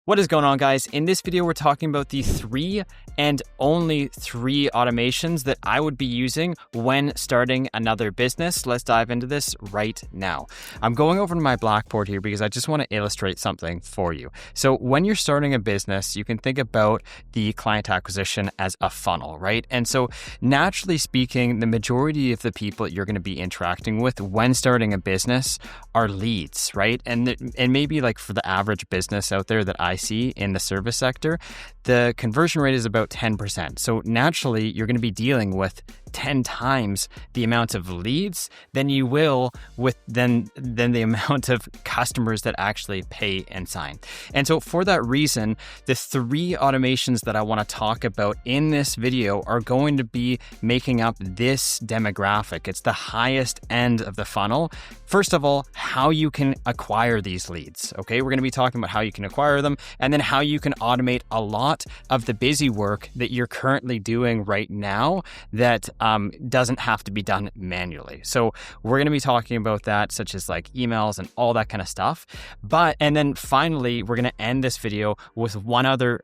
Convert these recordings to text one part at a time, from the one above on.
What is going on, guys? In this video, we're talking about the 3 and only 3 automations that I would be using when starting another business. Let's dive into this right now. I'm going over to my Blackboard here because I just want to illustrate something for you. So when you're starting a business, you can think about the client acquisition as a funnel, right? And so naturally speaking, the majority of the people that you're going to be interacting with when starting a business are leads, right? And maybe like for the average business out there that I see in the service sector, the conversion rate is about 10%. So naturally, you're going to be dealing with 10 times the amount of leads than you will with then the amount of customers that actually pay and sign. And so for that reason, the 3 automations that I want to talk about in this video are going to be making up this demographic. It's the highest end of the funnel. First of all, how you can acquire these leads. Okay, we're going to be talking about how you can acquire them and then how you can automate a lot of the busy work that you're currently doing right now that doesn't have to be done manually. So we're going to be talking about that, such as like emails and all that kind of stuff. And then finally, we're going to end this video with one other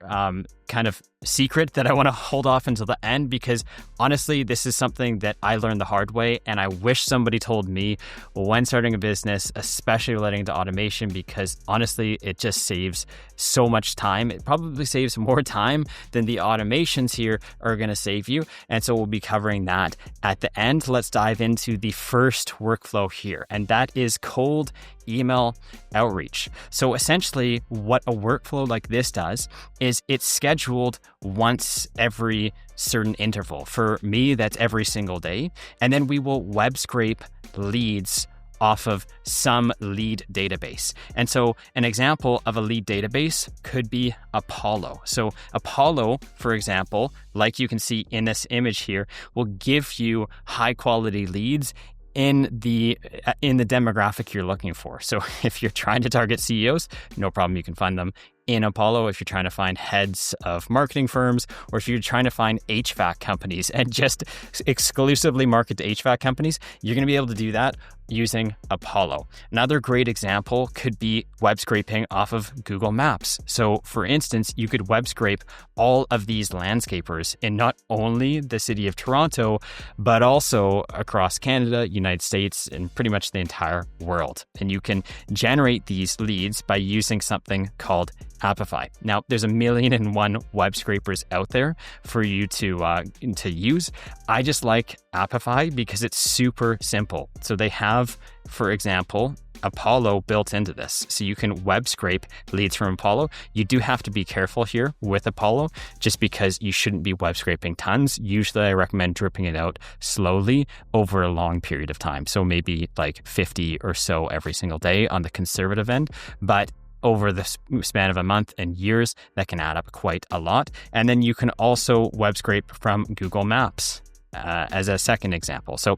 kind of secret that I want to hold off until the end, because honestly, this is something that I learned the hard way. And I wish somebody told me when starting a business, especially relating to automation, because honestly, it just saves so much time. It probably saves more time than the automations here are going to save you. And so we'll be covering that at the end. Let's dive into the first workflow here, and that is cold email outreach. So essentially what a workflow like this does is it's scheduled once every certain interval. For me, that's every single day. And then we will web scrape leads off of some lead database. And so an example of a lead database could be Apollo. So Apollo, for example, like you can see in this image here, will give you high quality leads in the demographic you're looking for. So if you're trying to target CEOs, no problem, you can find them in Apollo. If you're trying to find heads of marketing firms, or if you're trying to find HVAC companies and just exclusively market to HVAC companies, you're going to be able to do that using Apollo. Another great example could be web scraping off of Google Maps. So for instance, you could web scrape all of these landscapers in not only the city of Toronto, but also across Canada, United States, and pretty much the entire world. And you can generate these leads by using something called Apify. Now, there's 1,000,001 web scrapers out there for you to use. I just like Apify because it's super simple. So they have, for example, Apollo built into this. So you can web scrape leads from Apollo. You do have to be careful here with Apollo, just because you shouldn't be web scraping tons. Usually I recommend dripping it out slowly over a long period of time. So maybe like 50 or so every single day on the conservative end. But over the span of a month and years, that can add up quite a lot. And then you can also web scrape from Google Maps as a second example. So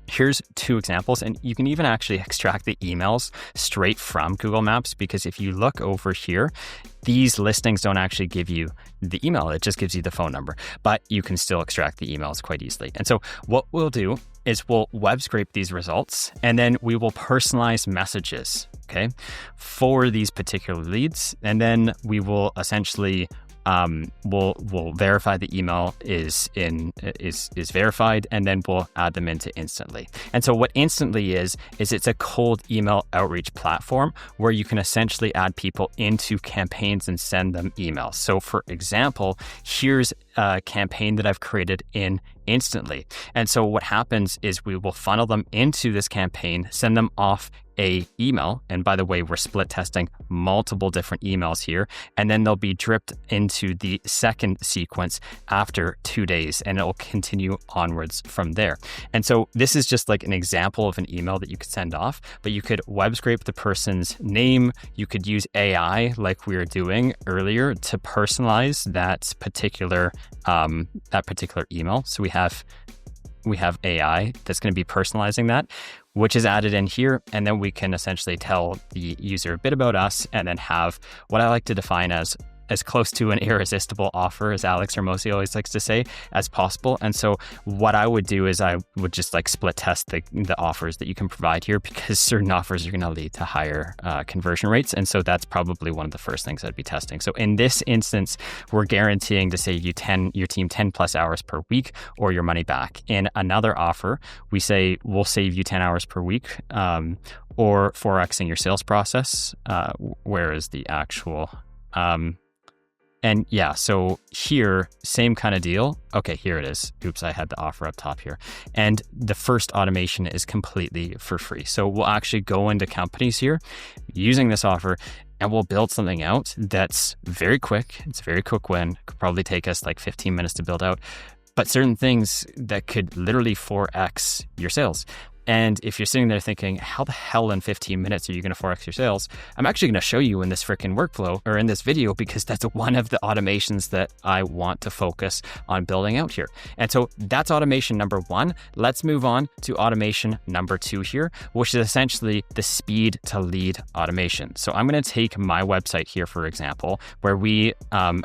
here's 2 examples, and you can even actually extract the emails straight from Google Maps, because if you look over here, these listings don't actually give you the email, it just gives you the phone number, but you can still extract the emails quite easily. And so what we'll do is we'll web scrape these results, and then we will personalize messages, okay, for these particular leads. And then we will essentially we'll verify the email is verified, and then we'll add them into Instantly. And so what Instantly is it's a cold email outreach platform where you can essentially add people into campaigns and send them emails. So for example, here's a campaign that I've created in Instantly. And so what happens is we will funnel them into this campaign, send them off a email. And by the way, we're split testing multiple different emails here. And then they'll be dripped into the second sequence after 2 days, and it will continue onwards from there. And so this is just like an example of an email that you could send off, but you could web scrape the person's name. You could use AI like we were doing earlier to personalize that particular email. So we have AI that's going to be personalizing that, which is added in here. And then we can essentially tell the user a bit about us, and then have what I like to define as as close to an irresistible offer, as Alex Hermosi always likes to say, as possible. And so what I would do is I would just like split test the offers that you can provide here, because certain offers are going to lead to higher conversion rates. And so that's probably one of the first things I'd be testing. So in this instance, we're guaranteeing to save your team 10 plus hours per week or your money back. In another offer, we say we'll save you 10 hours per week, or 4xing your sales process. Where is the actual... And yeah, so here, same kind of deal. Okay, here it is. Oops, I had the offer up top here. And the first automation is completely for free. So we'll actually go into companies here using this offer, and we'll build something out that's very quick. It's a very quick win. Could probably take us like 15 minutes to build out, but certain things that could literally 4x your sales. And if you're sitting there thinking, how the hell in 15 minutes are you going to 4x your sales? I'm actually going to show you in this freaking workflow or in this video, because that's one of the automations that I want to focus on building out here. And so that's automation number one. Let's move on to automation number two here, which is essentially the speed to lead automation. So I'm going to take my website here, for example, where we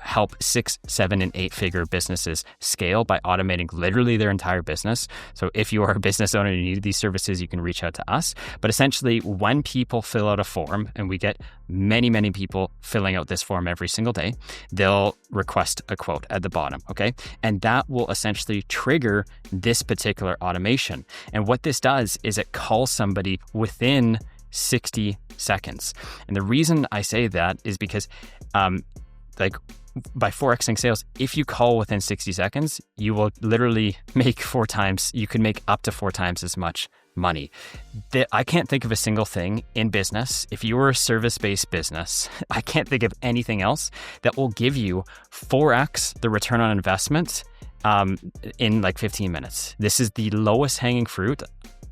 help 6, 7, and 8 figure businesses scale by automating literally their entire business. So if you are a business owner and you need these services, you can reach out to us. But essentially, when people fill out a form, and we get many, many people filling out this form every single day, they'll request a quote at the bottom, okay? And that will essentially trigger this particular automation. And what this does is it calls somebody within 60 seconds. And the reason I say that is because by 4xing sales, if you call within 60 seconds, you will literally make you can make up to 4 times as much money. I can't think of a single thing in business. If you were a service-based business, I can't think of anything else that will give you 4x the return on investment in like 15 minutes. This is the lowest hanging fruit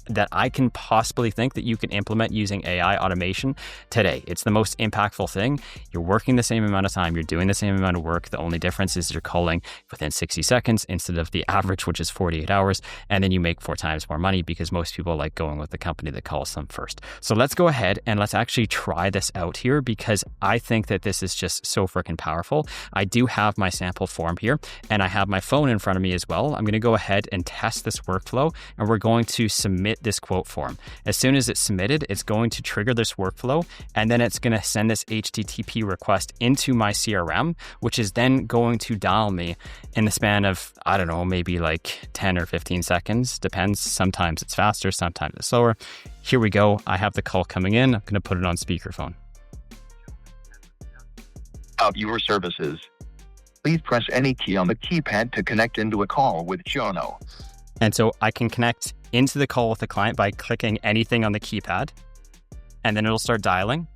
that I can possibly think that you can implement using AI automation today. It's the most impactful thing. You're working the same amount of time. You're doing the same amount of work. The only difference is you're calling within 60 seconds instead of the average, which is 48 hours. And then you make 4 times more money, because most people like going with the company that calls them first. So let's go ahead and let's actually try this out here, because I think that this is just so freaking powerful. I do have my sample form here, and I have my phone in front of me as well. I'm going to go ahead and test this workflow, and we're going to submit this quote form. As soon as it's submitted, it's going to trigger this workflow, and then it's going to send this HTTP request into my CRM, which is then going to dial me in the span of, I don't know, maybe like 10 or 15 seconds. Depends. Sometimes it's faster, sometimes it's slower. Here we go. I have the call coming in. I'm going to put it on speakerphone. About your services. Please press any key on the keypad to connect into a call with Jono. And so I can connect into the call with the client by clicking anything on the keypad, and then it'll start dialing.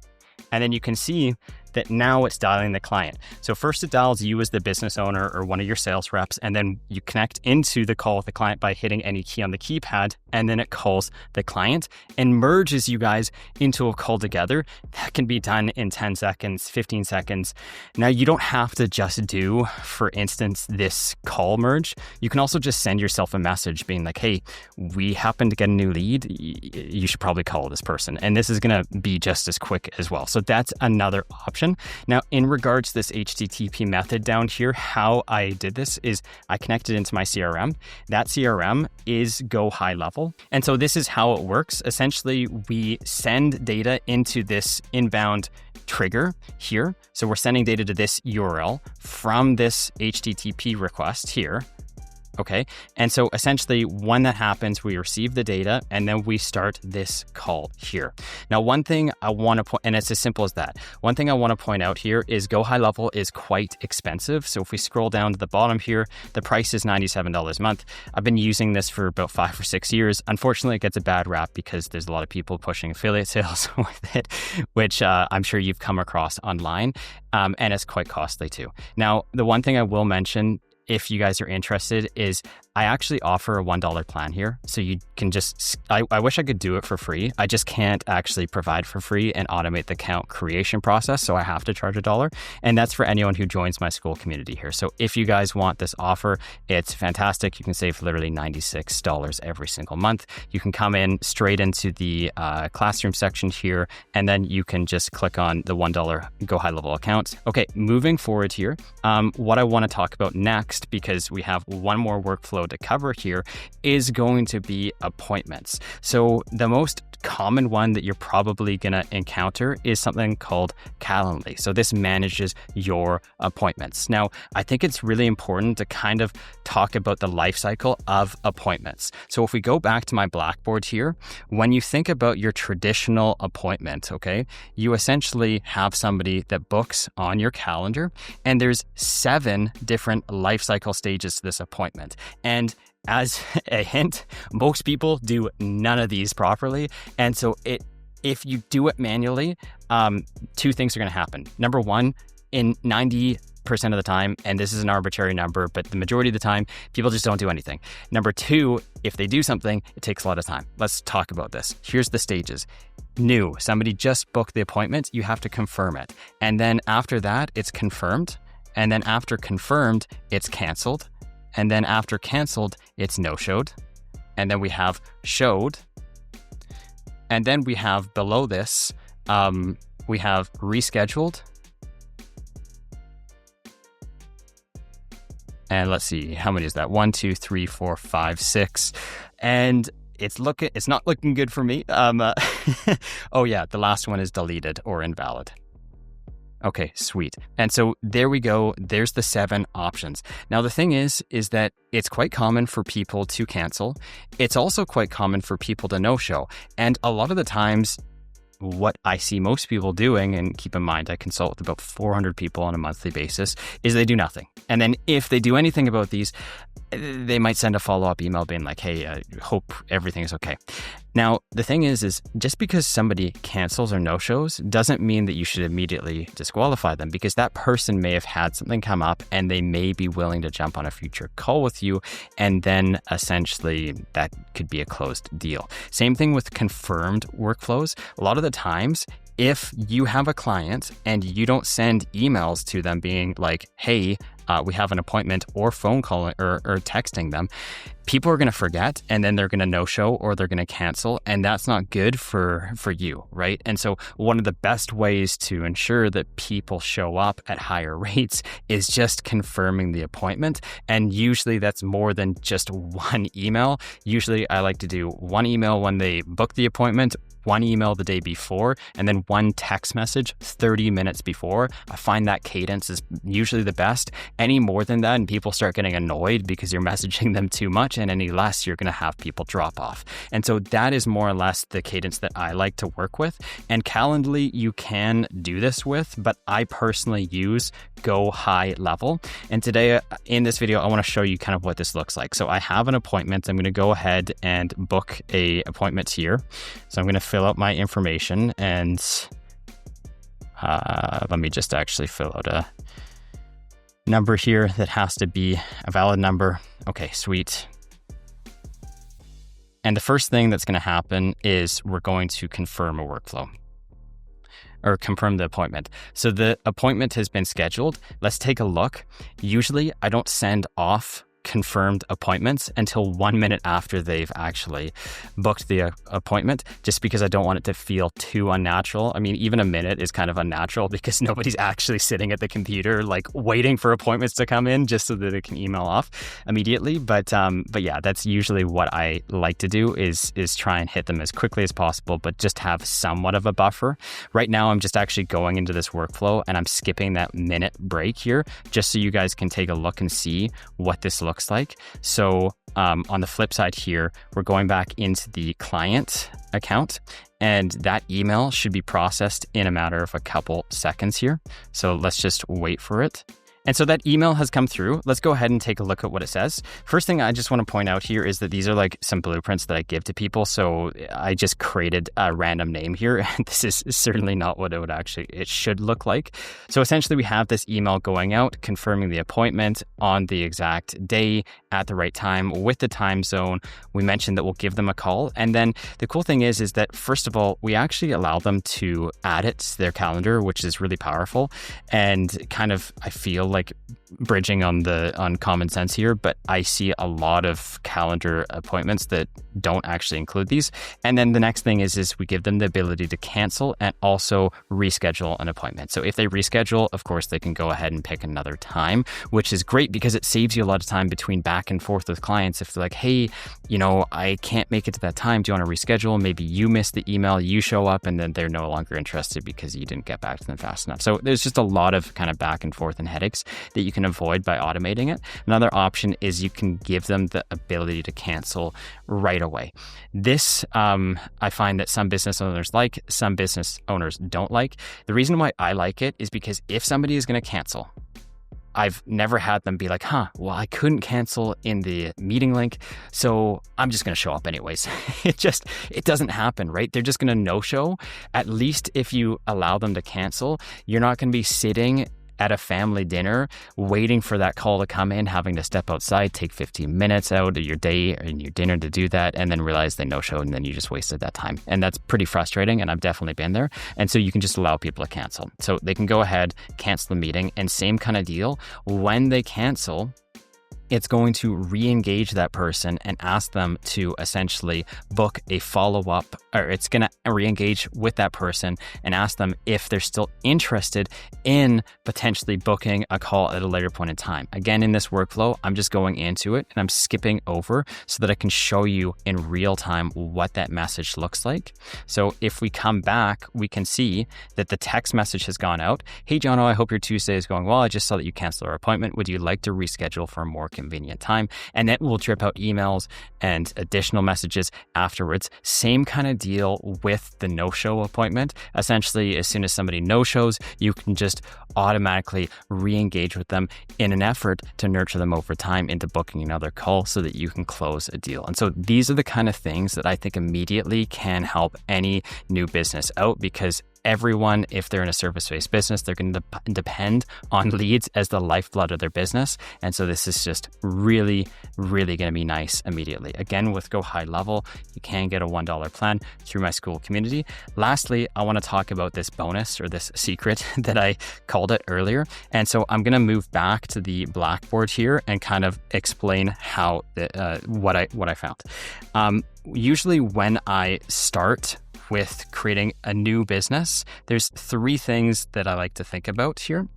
And then you can see that now it's dialing the client. So first it dials you as the business owner or one of your sales reps, and then you connect into the call with the client by hitting any key on the keypad, and then it calls the client and merges you guys into a call together. That can be done in 10 seconds, 15 seconds. Now you don't have to just do, for instance, this call merge. You can also just send yourself a message being like, hey, we happen to get a new lead. You should probably call this person. And this is going to be just as quick as well. So that's another option. Now, in regards to this HTTP method down here, how I did this is I connected into my CRM. That CRM is Go High Level. And so this is how it works. Essentially, we send data into this inbound trigger here. So we're sending data to this URL from this HTTP request here. Okay. And so essentially when that happens, we receive the data and then we start this call here. Now, one thing I want to point, and it's as simple as that. One thing I want to point out here is Go High Level is quite expensive. So if we scroll down to the bottom here, the price is $97 a month. I've been using this for about 5 or 6 years. Unfortunately, it gets a bad rap because there's a lot of people pushing affiliate sales with it, which I'm sure you've come across online. And it's quite costly too. Now, the one thing I will mention if you guys are interested, is I actually offer a $1 plan here. So you can just, I wish I could do it for free. I just can't actually provide for free and automate the account creation process. So I have to charge $1. And that's for anyone who joins my school community here. So if you guys want this offer, it's fantastic. You can save literally $96 every single month. You can come in straight into the classroom section here, and then you can just click on the $1 Go High Level account. Okay, moving forward here, what I want to talk about next, because we have one more workflow to cover here, is going to be appointments. So the most common one that you're probably going to encounter is something called Calendly. So this manages your appointments. Now, I think it's really important to kind of talk about the life cycle of appointments. So if we go back to my Blackboard here, when you think about your traditional appointment, okay, you essentially have somebody that books on your calendar, and there's 7 different life cycle stages to this appointment. And as a hint, most people do none of these properly. And so if you do it manually, 2 things are going to happen. Number one, in 90% of the time, and this is an arbitrary number, but the majority of the time, people just don't do anything. Number 2, if they do something, it takes a lot of time. Let's talk about this. Here's the stages. New, somebody just booked the appointment, you have to confirm it. And then after that, it's confirmed. And then after confirmed, it's canceled. And then after canceled, it's no-showed. And then we have showed. And then we have below this, we have rescheduled. And let's see, how many is that? 1, 2, 3, 4, 5, 6. And it's not looking good for me. Oh yeah, the last one is deleted or invalid. Okay, sweet. And so there we go. There's the 7 options. Now, the thing is that it's quite common for people to cancel. It's also quite common for people to no-show. And a lot of the times, what I see most people doing, and keep in mind, I consult with about 400 people on a monthly basis, is they do nothing. And then if they do anything about these, they might send a follow-up email being like, hey, I hope everything is okay. Now, the thing is just because somebody cancels or no-shows doesn't mean that you should immediately disqualify them, because that person may have had something come up and they may be willing to jump on a future call with you. And then essentially that could be a closed deal. Same thing with confirmed workflows. A lot of the times, if you have a client and you don't send emails to them being like, hey, we have an appointment, or phone call or texting them, people are going to forget, and then they're going to no-show or they're going to cancel, and that's not good for you, right? And so one of the best ways to ensure that people show up at higher rates is just confirming the appointment. And usually that's more than just one email. Usually I like to do one email when they book the appointment, one email the day before, and then one text message 30 minutes before. I find that cadence is usually the best. Any more than that, and people start getting annoyed because you're messaging them too much, and any less, you're going to have people drop off. And so that is more or less the cadence that I like to work with. And Calendly, you can do this with, but I personally use Go High Level. And today in this video, I want to show you kind of what this looks like. So I have an appointment. I'm going to go ahead and book a appointment here. So I'm going to fill out my information, and let me just actually fill out a number here that has to be a valid number. Okay, sweet. And the first thing that's going to happen is we're going to confirm a workflow, or confirm the appointment. So the appointment has been scheduled. Let's take a look. Usually I don't send off confirmed appointments until 1 minute after they've actually booked the appointment, just because I don't want it to feel too unnatural. I mean, even a minute is kind of unnatural because nobody's actually sitting at the computer like waiting for appointments to come in just so that it can email off immediately. But yeah, that's usually what I like to do is try and hit them as quickly as possible, but just have somewhat of a buffer. Right now, I'm just actually going into this workflow and I'm skipping that minute break here just so you guys can take a look and see what this looks like. So on the flip side here, we're going back into the client account, and that email should be processed in a matter of a couple seconds here. So let's just wait for it. And so that email has come through. Let's go ahead and take a look at what it says. First thing I just want to point out here is that these are like some blueprints that I give to people. So I just created a random name here. This is certainly not what it should look like. So essentially we have this email going out, confirming the appointment on the exact day at the right time with the time zone. We mentioned that we'll give them a call. And then the cool thing is that first of all, we actually allow them to add it to their calendar, which is really powerful. And kind of, I feel like bridging on common sense here, but I see a lot of calendar appointments that don't actually include these. And then the next thing is we give them the ability to cancel and also reschedule an appointment. So if they reschedule, of course, they can go ahead and pick another time, which is great because it saves you a lot of time between back and forth with clients. If they're like, hey, I can't make it to that time. Do you want to reschedule? Maybe you missed the email, you show up, and then they're no longer interested because you didn't get back to them fast enough. So there's just a lot of kind of back and forth and headaches that you can avoid by automating it. Another option is you can give them the ability to cancel right away. This, I find that some business owners like, some business owners don't like. The reason why I like it is because if somebody is going to cancel, I've never had them be like, well, I couldn't cancel in the meeting link, so I'm just going to show up anyways. It doesn't happen, right? They're just going to no-show. At least if you allow them to cancel, you're not going to be sitting at a family dinner waiting for that call to come in, having to step outside, take 15 minutes out of your day and your dinner to do that, and then realize they no-showed and then you just wasted that time. And that's pretty frustrating, and I've definitely been there. And so you can just allow people to cancel. So they can go ahead, cancel the meeting, and same kind of deal. When they cancel, it's going to re-engage that person and ask them to essentially book a follow-up, or it's going to re-engage with that person and ask them if they're still interested in potentially booking a call at a later point in time. Again, in this workflow, I'm just going into it and I'm skipping over so that I can show you in real time what that message looks like. So if we come back, we can see that the text message has gone out. Hey, Jono, I hope your Tuesday is going well. I just saw that you canceled our appointment. Would you like to reschedule for a more convenient time? And then we'll drip out emails and additional messages afterwards. Same kind of deal with the no-show appointment. Essentially, as soon as somebody no-shows, you can just automatically re-engage with them in an effort to nurture them over time into booking another call so that you can close a deal. And so these are the kind of things that I think immediately can help any new business out, because everyone, if they're in a service-based business, they're going to depend on leads as the lifeblood of their business. And so this is just really, really going to be nice immediately. Again, with Go High Level, you can get a $1 plan through my school community. Lastly, I want to talk about this bonus, or this secret that I called it earlier. And so I'm going to move back to the Blackboard here and kind of explain how what I found. Usually when I start with creating a new business, there's three things that I like to think about here.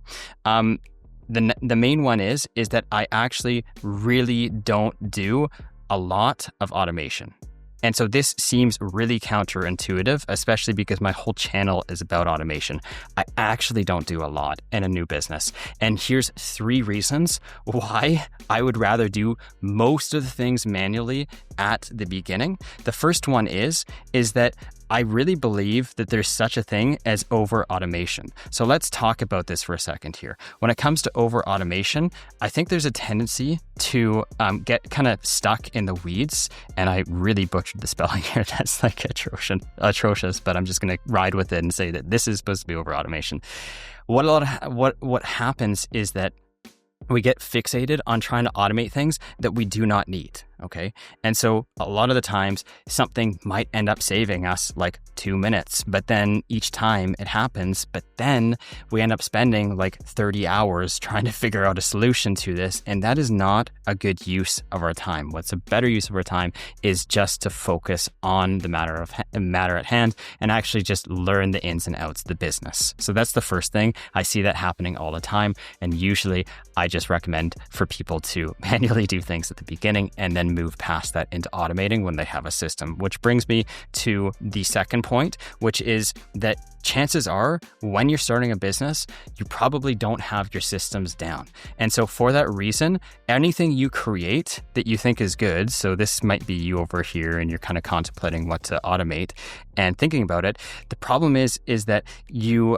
The main one is that I actually really don't do a lot of automation. And so this seems really counterintuitive, especially because my whole channel is about automation. I actually don't do a lot in a new business. And here's three reasons why I would rather do most of the things manually at the beginning. The first one is that I really believe that there's such a thing as over automation. So let's talk about this for a second here. When it comes to over automation, I think there's a tendency to get kind of stuck in the weeds. And I really butchered the spelling here. That's like atrocious, but I'm just going to ride with it and say that this is supposed to be over automation. What happens is that we get fixated on trying to automate things that we do not need. Okay. And so a lot of the times something might end up saving us like 2 minutes, but then each time it happens, but then we end up spending like 30 hours trying to figure out a solution to this. And that is not a good use of our time. What's a better use of our time is just to focus on the matter at hand and actually just learn the ins and outs of the business. So that's the first thing. I see that happening all the time. And usually I just recommend for people to manually do things at the beginning and then move past that into automating when they have a system, which brings me to the second point, which is that chances are when you're starting a business, you probably don't have your systems down. And so for that reason, anything you create that you think is good, so this might be you over here and you're kind of contemplating what to automate and thinking about it. The problem is that you,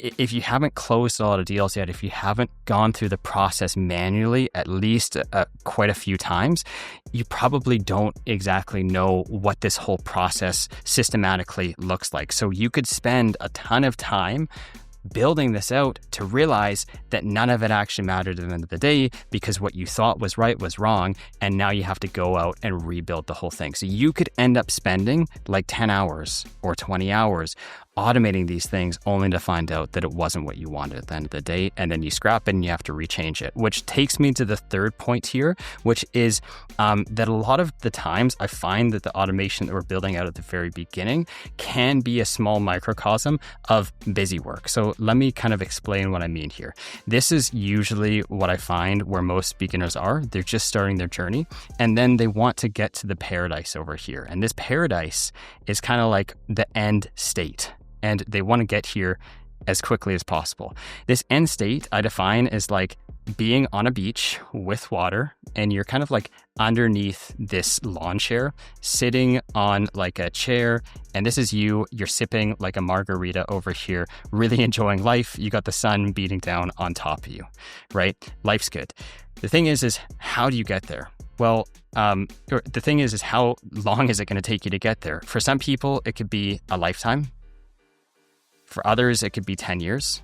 if you haven't closed a lot of deals yet, if you haven't gone through the process manually at least quite a few times, you probably don't exactly know what this whole process systematically looks like. So you could spend a ton of time building this out to realize that none of it actually mattered at the end of the day, because what you thought was right was wrong, and now you have to go out and rebuild the whole thing. So you could end up spending like 10 hours or 20 hours automating these things only to find out that it wasn't what you wanted at the end of the day, and then you scrap it and you have to rechange it. Which takes me to the third point here, which is that a lot of the times I find that the automation that we're building out at the very beginning can be a small microcosm of busy work. So let me kind of explain what I mean here. This is usually what I find where most beginners are. They're just starting their journey, and then they want to get to the paradise over here. And this paradise is kind of like the end state, and they want to get here as quickly as possible. This end state I define as like being on a beach with water, and you're kind of like underneath this lawn chair, sitting on like a chair, and this is you're sipping like a margarita over here, really enjoying life. You got the sun beating down on top of you, right? Life's good. The thing is how do you get there? Well, the thing is how long is it going to take you to get there? For some people, it could be a lifetime. For others, it could be 10 years.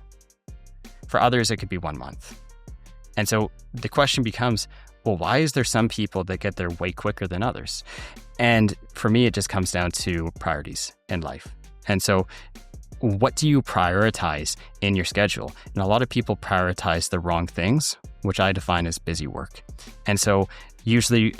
For others, it could be 1 month. And so the question becomes, well, why is there some people that get there way quicker than others? And for me, it just comes down to priorities in life. And so what do you prioritize in your schedule? And a lot of people prioritize the wrong things, which I define as busy work. And so usually,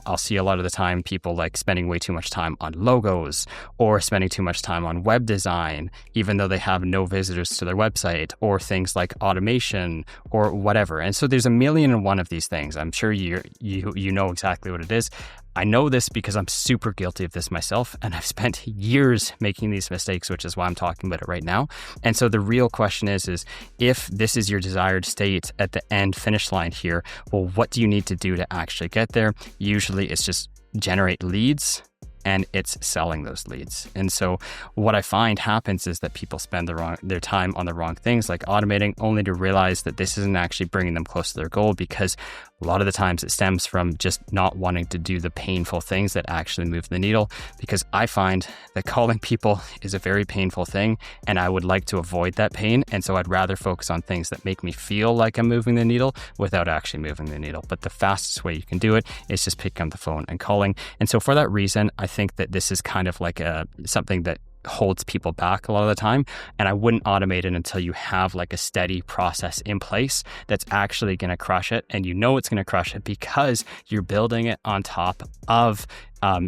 I'll see a lot of the time people like spending way too much time on logos or spending too much time on web design, even though they have no visitors to their website, or things like automation or whatever. And so there's a million and one of these things. I'm sure you know exactly what it is. I know this because I'm super guilty of this myself, and I've spent years making these mistakes, which is why I'm talking about it right now. And so the real question is if this is your desired state at the end finish line here, well, what do you need to do to actually get there? Usually it's just generate leads, and it's selling those leads. And so what I find happens is that people spend their time on the wrong things, like automating, only to realize that this isn't actually bringing them close to their goal, because a lot of the times it stems from just not wanting to do the painful things that actually move the needle. Because I find that calling people is a very painful thing, and I would like to avoid that pain. And so I'd rather focus on things that make me feel like I'm moving the needle without actually moving the needle. But the fastest way you can do it is just picking up the phone and calling. And so for that reason, I think that this is kind of like something that holds people back a lot of the time. And I wouldn't automate it until you have like a steady process in place that's actually going to crush it. And it's going to crush it because you're building it on top of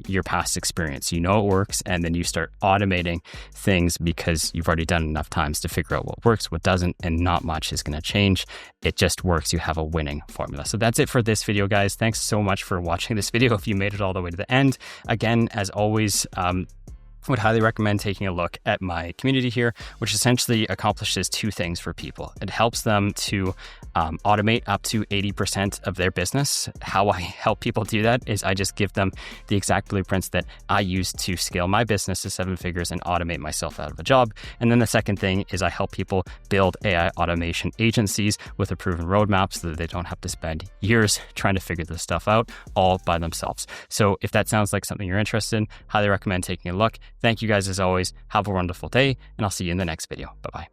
your past experience. It works, and then you start automating things because you've already done enough times to figure out what works, what doesn't, and not much is going to change. It just works. You have a winning formula. So that's it for this video, guys. Thanks so much for watching this video. If you made it all the way to the end, again, as always, would highly recommend taking a look at my community here, which essentially accomplishes two things for people. It helps them to automate up to 80% of their business. How I help people do that is I just give them the exact blueprints that I use to scale my business to 7 figures and automate myself out of a job. And then the second thing is I help people build AI automation agencies with a proven roadmap so that they don't have to spend years trying to figure this stuff out all by themselves. So if that sounds like something you're interested in, highly recommend taking a look. Thank you guys as always. Have a wonderful day, and I'll see you in the next video. Bye-bye.